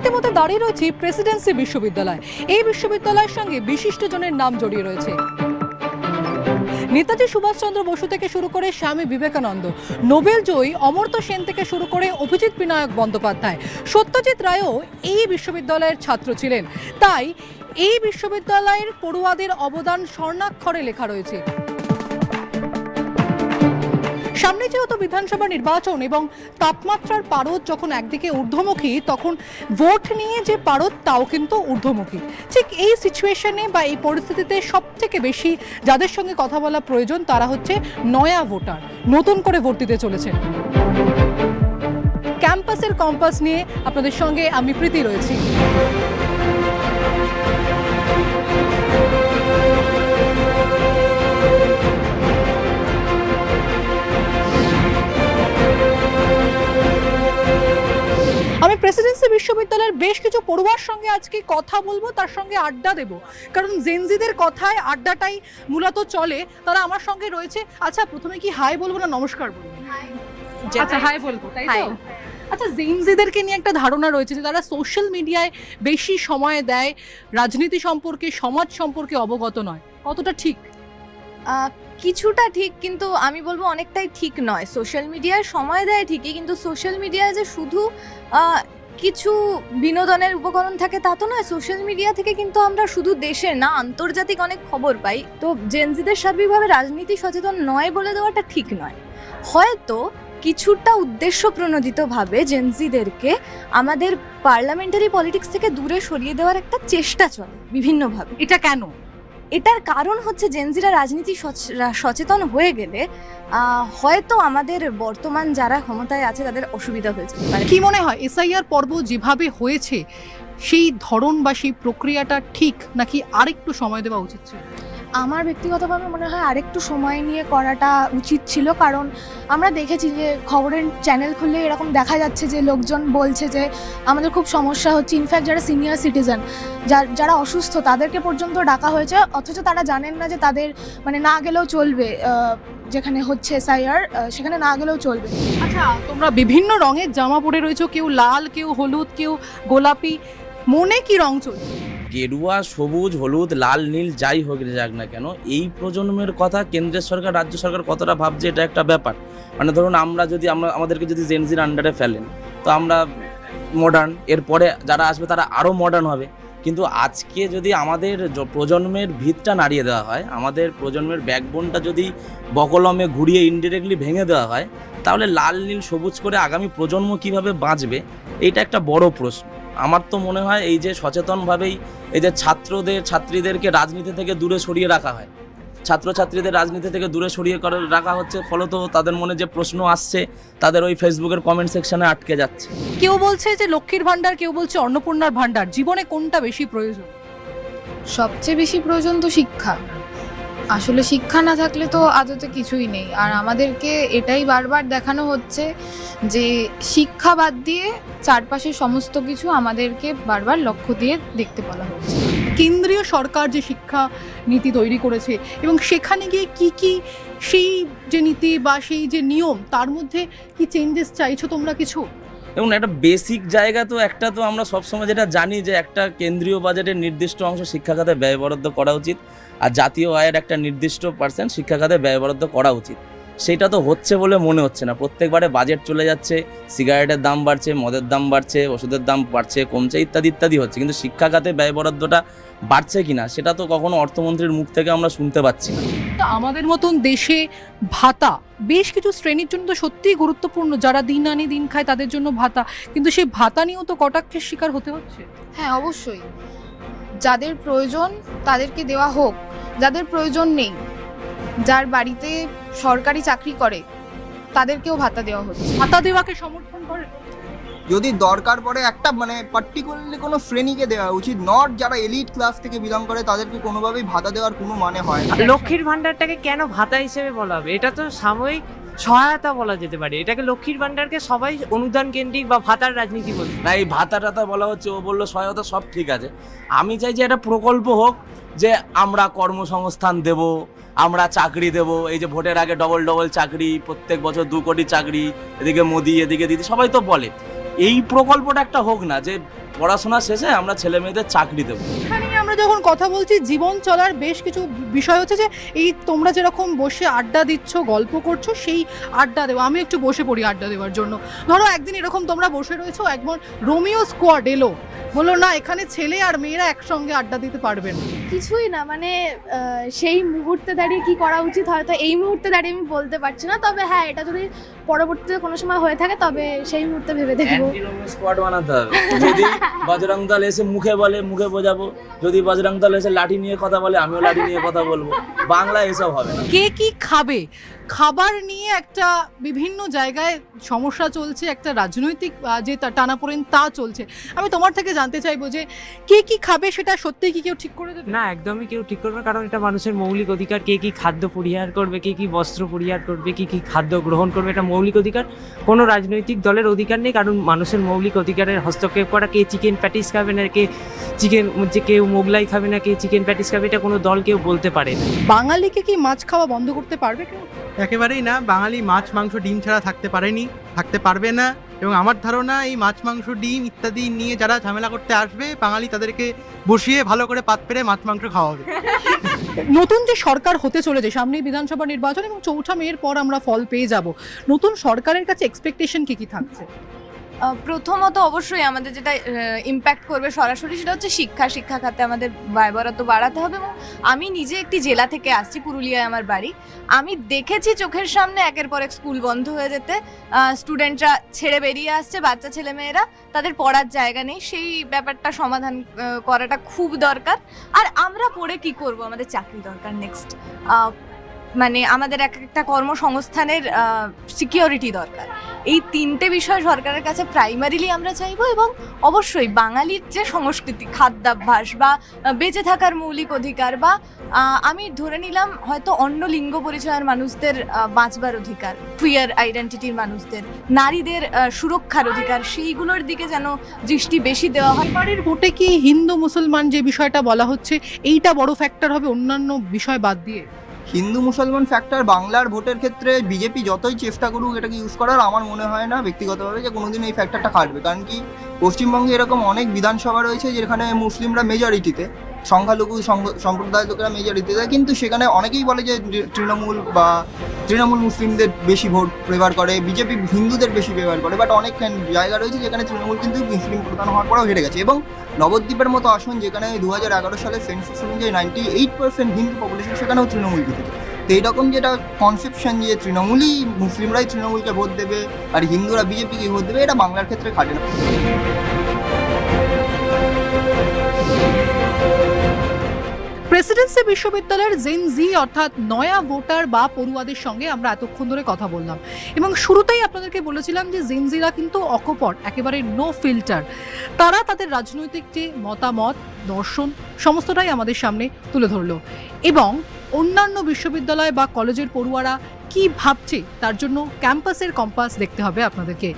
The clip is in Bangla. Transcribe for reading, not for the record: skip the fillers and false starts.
রীতিমতো দাঁড়িয়ে রয়েছে প্রেসিডেন্সি বিশ্ববিদ্যালয়। এই বিশ্ববিদ্যালয়ের সঙ্গে বিশিষ্টজনের নাম জড়িয়ে রয়েছে। নেতাজি সুভাষচন্দ্র বসু থেকে শুরু করে স্বামী বিবেকানন্দ, নোবেল জয়ী অমর্ত্য সেন থেকে শুরু করে অভিজিৎ বিনায়ক বন্দ্যোপাধ্যায়, সত্যজিৎ রায়ও এই বিশ্ববিদ্যালয়ের ছাত্র ছিলেন। তাই এই বিশ্ববিদ্যালয়ের পড়ুয়াদের অবদান স্বর্ণাক্ষরে লেখা রয়েছে। সামনে যেহেতু বিধানসভা নির্বাচন এবং তাপমাত্রার পারদ যখন একদিকে ঊর্ধ্বমুখী, তখন ভোট নিয়ে যে পারদ তাও কিন্তু ঊর্ধ্বমুখী। ঠিক এই সিচুয়েশনে বা এই পরিস্থিতিতে সব থেকে বেশি যাদের সঙ্গে কথা বলা প্রয়োজন তারা হচ্ছে নয়া ভোটার, নতুন করে ভোট দিতে চলেছেন। ক্যাম্পাসের কম্পাস নিয়ে আপনাদের সঙ্গে আমি প্রীতি রয়েছি। আমি প্রেসিডেন্সি বিশ্ববিদ্যালয়ের বেশ কিছু পড়ুয়ার সঙ্গে আজকে কথা বলবো, তার সঙ্গে আড্ডা দেব, কারণ জেনজিদের কথায় আড্ডাটাই মূলত চলে। তারা আমার সঙ্গে রয়েছে। আচ্ছা, প্রথমে কি হাই বলবো না নমস্কার বলবো? আচ্ছা, হাই বলবো, তাই তো? আচ্ছা, জেনজিদেরকে নিয়ে একটা ধারণা রয়েছে যে তারা সোশ্যাল মিডিয়ায় বেশি সময় দেয়, রাজনীতি সম্পর্কে, সমাজ সম্পর্কে অবগত নয়। কতটা ঠিক? কিছুটা ঠিক, কিন্তু আমি বলবো অনেকটাই ঠিক নয়। সোশ্যাল মিডিয়ায় সময় দেয় ঠিকই, কিন্তু সোশ্যাল মিডিয়ায় যে শুধু কিছু বিনোদনের উপকরণ থাকে তা তো নয়। সোশ্যাল মিডিয়া থেকে কিন্তু আমরা শুধু দেশের না, আন্তর্জাতিক অনেক খবর পাই। তো জেনজিদের সার্বিকভাবে রাজনীতি সচেতন নয় বলে দেওয়াটা ঠিক নয়। হয়তো কিছুটা উদ্দেশ্য প্রণোদিতভাবে জেনজিদেরকে আমাদের পার্লামেন্টারি পলিটিক্স থেকে দূরে সরিয়ে দেওয়ার একটা চেষ্টা চলে বিভিন্নভাবে। এটা কেন? এটার কারণ হচ্ছে জেনজিরা রাজনীতি সচেতন হয়ে গেলে হয়তো আমাদের বর্তমান যারা ক্ষমতায় আছে তাদের অসুবিধা হয়েছে। কি মনে হয় এসআইআর পর্ব যেভাবে হয়েছে সেই ধরন বা সেই প্রক্রিয়াটা ঠিক, নাকি আরেকটু সময় দেওয়া উচিত ছিল? আমার ব্যক্তিগতভাবে মনে হয় আরেকটু সময় নিয়ে করাটা উচিত ছিল, কারণ আমরা দেখেছি যে খবরের চ্যানেল খুললে এরকম দেখা যাচ্ছে যে লোকজন বলছে যে আমাদের খুব সমস্যা হচ্ছে। ইনফ্যাক্ট যারা সিনিয়র সিটিজেন, যারা অসুস্থ, তাদেরকে পর্যন্ত ডাকা হয়েছে, অথচ তারা জানেন না যে তাদের মানে না গেলেও চলবে, যেখানে হচ্ছে এসআইআর সেখানে না গেলেও চলবে। আচ্ছা, তোমরা বিভিন্ন রঙের জামা পরে রয়েছো, কেউ লাল, কেউ হলুদ, কেউ গোলাপি, মনে কি রং চলছে? গেরুয়া, সবুজ, হলুদ, লাল, নীল যাই হোক যাক না কেন, এই প্রজন্মের কথা কেন্দ্রের সরকার, রাজ্য সরকার কতটা ভাবছে এটা একটা ব্যাপার। মানে ধরুন আমাদেরকে যদি জেনজির আন্ডারে ফেলেন তো আমরা মডার্ন, এরপরে যারা আসবে তারা আরও মডার্ন হবে। কিন্তু আজকে যদি আমাদের প্রজন্মের ভিতটা নাড়িয়ে দেওয়া হয়, আমাদের প্রজন্মের ব্যাকবোনটা যদি বকলমে ঘুরিয়ে ইনডিরেক্টলি ভেঙে দেওয়া হয়, তাহলে লাল, নীল, সবুজ করে আগামী প্রজন্ম কিভাবে বাঁচবে, এইটা একটা বড় প্রশ্ন। আমার তো মনে হয় এই যে সচেতনভাবেই এই যে ছাত্রীদেরকে রাজনীতি থেকে দূরে সরিয়ে রাখা হয়, ছাত্রছাত্রীদের রাজনীতি থেকে দূরে সরিয়ে রাখা হচ্ছে, ফলত তাদের মনে যে প্রশ্ন আসছে তাদের ওই ফেসবুকের কমেন্ট সেকশনে আটকে যাচ্ছে। কেউ বলছে যে লক্ষ্মীর ভান্ডার, কেউ বলছে অন্নপূর্ণার ভান্ডার। জীবনে কোনটা বেশি প্রয়োজন? সবচেয়ে বেশি প্রয়োজন তো শিক্ষা। আসলে শিক্ষা না থাকলে তো আদতে কিছুই নেই। আর আমাদেরকে এটাই বারবার দেখানো হচ্ছে যে শিক্ষা বাদ দিয়ে চারপাশের সমস্ত কিছু আমাদেরকে বারবার লক্ষ্য দিয়ে দেখতে বলা হচ্ছে। কেন্দ্রীয় সরকার যে শিক্ষা নীতি তৈরি করেছে এবং সেখানে গিয়ে কি কি সেই যে নীতি বা সেই যে নিয়ম, তার মধ্যে কি চেঞ্জেস চাইছো তোমরা কিছু? এবং একটা বেসিক জায়গা তো একটা তো আমরা সবসময় যেটা জানি যে একটা কেন্দ্রীয় বাজেটের নির্দিষ্ট অংশ শিক্ষা খাতে ব্যয় বরাদ্দ করা উচিত, আর জাতীয় আয়ের একটা নির্দিষ্ট পার্সেন্ট শিক্ষা খাতে ব্যয় বরাদ্দ করা উচিত। সেটা তো হচ্ছে বলে মনে হচ্ছে না। প্রত্যেকবারে বাজেট চলে যাচ্ছে, সিগারেটের দাম বাড়ছে, মদের দাম বাড়ছে, ওষুধের দাম বাড়ছে, কমছে, ইত্যাদি ইত্যাদি হচ্ছে, কিন্তু শিক্ষা খাতে ব্যয় বরাদ্দটা বাড়ছে কিনা সেটা তো কখনো অর্থমন্ত্রীর মুখ থেকে আমরা শুনতে পাচ্ছি না। আমাদের মতন দেশে ভাতা বেশ কিছু শ্রেণীর জন্য তো সত্যিই গুরুত্বপূর্ণ, যারা দিন আনি দিন খায় তাদের জন্য ভাতা, কিন্তু সেই ভাতা নিয়েও তো কটাক্ষের শিকার হতে হচ্ছে। হ্যাঁ, অবশ্যই যাদের প্রয়োজন তাদেরকে দেওয়া হোক, যাদের প্রয়োজন নেই, যার বাড়িতে সরকারি চাকরি করে তাদেরকেও ভাতা দেওয়া হচ্ছে। ভাতা দেওয়াকে সমর্থন করে? যদি দরকার পড়ে একটা মানে পার্টিকুলারলি কোনো শ্রেণীকে দেওয়া উচিত, নট যারা এলিট ক্লাস থেকে বিলং করে তাদেরকে কোনোভাবেই ভাতা দেওয়ার কোনো মানে হয় না। লক্ষ্মীর ভান্ডারটাকে কেন ভাতা হিসেবে বলা হবে? এটা তো সাময়িক সহায়তা বলা যেতে পারে। এটাকে লক্ষ্মীর ভান্ডারকে সবাই অনুদান কেন্দ্রিক বা ভাতার রাজনীতি বলছে। না, এই ভাতা টাতা বলা হচ্ছে, ও বললো সহায়তা, সব ঠিক আছে। আমি চাই যে একটা প্রকল্প হোক, যে আমরা কর্মসংস্থান দেব, আমরা চাকরি দেব। এই যে ভোটের আগে ডবল চাকরি, প্রত্যেক বছর 2 কোটি চাকরি, এদিকে মোদি, এদিকে দিদি, সবাই তো বলে। এই প্রকল্পটা একটা হোক না, যে পড়াশোনা শেষে আমরা ছেলে মেয়েদের চাকরি দেবো। এখানে আমরা যখন কথা বলছি জীবন চলার বেশ কিছু বিষয় হচ্ছে যে এই তোমরা যেরকম বসে আড্ডা দিচ্ছ, গল্প করছো, সেই আড্ডা দেওয়া। আমি একটু বসে পড়ি আড্ডা দেওয়ার জন্য। ধরো একদিন এরকম তোমরা বসে রয়েছো, একবার রোমিও স্কোয়াড এলো, বললো না এখানে ছেলে আর মেয়েরা একসঙ্গে আড্ডা দিতে পারবেন। কিছুই না, মানে সেই মুহূর্তে দাঁড়িয়ে কি করা উচিত হয়তো এই মুহূর্তে দাঁড়িয়ে আমি বলতে পারছি না, তবে হ্যাঁ এটা যদি পরবর্তীতে কোনো সময় হয়ে থাকে তবে সেই মুহূর্তে ভেবে দেখবো। স্কোয়াড বানাতে হবে। যদি বজরং দল এসে মুখে বলে মুখে বোঝাবো, যদি বজরং দল এসে লাঠি নিয়ে কথা বলে আমিও লাঠি নিয়ে কথা বলবো। বাংলা এসব হবে না। কে কি খাবে, খাবার নিয়ে একটা বিভিন্ন জায়গায় সমস্যা চলছে, একটা রাজনৈতিক যে টানাপোড়েন তা চলছে। আমি তোমার থেকে জানতে চাইবো যে কে কি খাবে সেটা সত্যি কি কেউ ঠিক করে দেবে? না, একদমই কেউ ঠিক করবে না, কারণ এটা মানুষের মৌলিক অধিকার। কে কি খাদ্য পরিহার করবে, কে কি বস্ত্র পরিহার করবে, কি কি খাদ্য গ্রহণ করবে, এটা মৌলিক অধিকার। কোনো রাজনৈতিক দলের অধিকার নেই, কারণ মানুষের মৌলিক অধিকারের হস্তক্ষেপ করা। কে চিকেন প্যাটিস খাবে না, কে চিকেন যে কেউ মোগলাই খাবে না, কে চিকেন প্যাটিস খাবে, এটা কোনো দল কেউ বলতে পারে না। বাঙালিকে কি মাছ খাওয়া বন্ধ করতে পারবে কেউ? একেবারেই না। বাঙালি মাছ মাংস ডিম ছাড়া থাকতে পারেনি, থাকতে পারবে না। এবং আমার ধারণা এই মাছ মাংস ডিম ইত্যাদি নিয়ে যারা ঝামেলা করতে আসবে, বাঙালি তাদেরকে বসিয়ে ভালো করে পাত পেরে মাছ মাংস খাওয়াবে। নতুন যে সরকার হতে চলেছে, সামনেই বিধানসভা নির্বাচন এবং 4 মের পর আমরা ফল পেয়ে যাব, নতুন সরকারের কাছে এক্সপেকটেশন কি কি থাকছে? প্রথমত অবশ্যই আমাদের যেটা ইম্প্যাক্ট করবে সরাসরি সেটা হচ্ছে শিক্ষা খাতে আমাদের ব্যয় বরাদ্দ বাড়াতে হবে। এবং আমি নিজে একটি জেলা থেকে আসছি, পুরুলিয়ায় আমার বাড়ি। আমি দেখেছি চোখের সামনে একের পর এক স্কুল বন্ধ হয়ে যেতে, স্টুডেন্টরা ছেড়ে বেরিয়ে আসছে, বাচ্চা ছেলেমেয়েরা, তাদের পড়ার জায়গা নেই। সেই ব্যাপারটা সমাধান করাটা খুব দরকার। আর আমরা পড়ে কি করব, আমাদের চাকরি দরকার নেক্সট। মানে আমাদের একটা কর্মসংস্থানের সিকিউরিটি দরকার। এই 3টে বিষয় সরকারের কাছে প্রাইমারিলি আমরা চাইবো। এবং অবশ্যই বাঙালির যে সংস্কৃতি, খাদ্যাভ্যাস বা বেঁচে থাকার মৌলিক অধিকার, বা আমি ধরে নিলাম হয়তো অন্য লিঙ্গ পরিচয়ের মানুষদের বাঁচবার অধিকার, কুইয়ার আইডেন্টিটির মানুষদের, নারীদের সুরক্ষার অধিকার, সেইগুলোর দিকে যেন দৃষ্টি বেশি দেওয়া হয়। এবারের ভোটে কি হিন্দু মুসলমান যে বিষয়টা বলা হচ্ছে এইটা বড় ফ্যাক্টর হবে অন্যান্য বিষয় বাদ দিয়ে? হিন্দু মুসলমান ফ্যাক্টর বাংলার ভোটের ক্ষেত্রে বিজেপি যতই চেষ্টা করুক এটাকে ইউজ করার, আমার মনে হয় না ব্যক্তিগতভাবে যে কোনোদিন এই ফ্যাক্টরটা কাটবে। কারণ কি, পশ্চিমবঙ্গে এরকম অনেক বিধানসভা রয়েছে যেখানে মুসলিমরা মেজরিটিতে, সংখ্যালঘু সম্প্রদায়ের লোকেরা মেজরিটিতে, কিন্তু সেখানে অনেকেই বলে যে তৃণমূল মুসলিমদের বেশি ভোট ফেভার করে, বিজেপি হিন্দুদের বেশি ফেভার করে। বাট অনেক জায়গা রয়েছে যেখানে তৃণমূল কিন্তু মুসলিম প্রধান হওয়ার পরেও হেরে গেছে। এবং নবদ্বীপের মতো আসন যেখানে 2011 সালে সেন্সাস অনুযায়ী 98% হিন্দু পপুলেশন, সেখানেও তৃণমূল জিতেছে। তো এইরকম যেটা কনসেপশন যে তৃণমূলই, মুসলিমরাই তৃণমূলকে ভোট দেবে আর হিন্দুরা বিজেপিকে ভোট দেবে, এটা বাংলার ক্ষেত্রে খাটে না। প্রেসিডেন্সি বিশ্ববিদ্যালয়ের জেন জি অর্থাৎ নয়া ভোটার বা পড়ুয়াদের সঙ্গে আমরা এতক্ষণ ধরে কথা বললাম এবং শুরুতেই আপনাদেরকে বলেছিলাম যে জেন জিরা কিন্তু অকপট, একেবারে নো ফিল্টার। তারা তাদের রাজনৈতিক যে মতামত, দর্শন সমস্তটাই আমাদের সামনে তুলে ধরলো এবং অন্যান্য বিশ্ববিদ্যালয় বা কলেজের পড়ুয়ারা কি ভাবছে তার জন্য ক্যাম্পাসের কম্পাস দেখতে হবে আপনাদেরকে।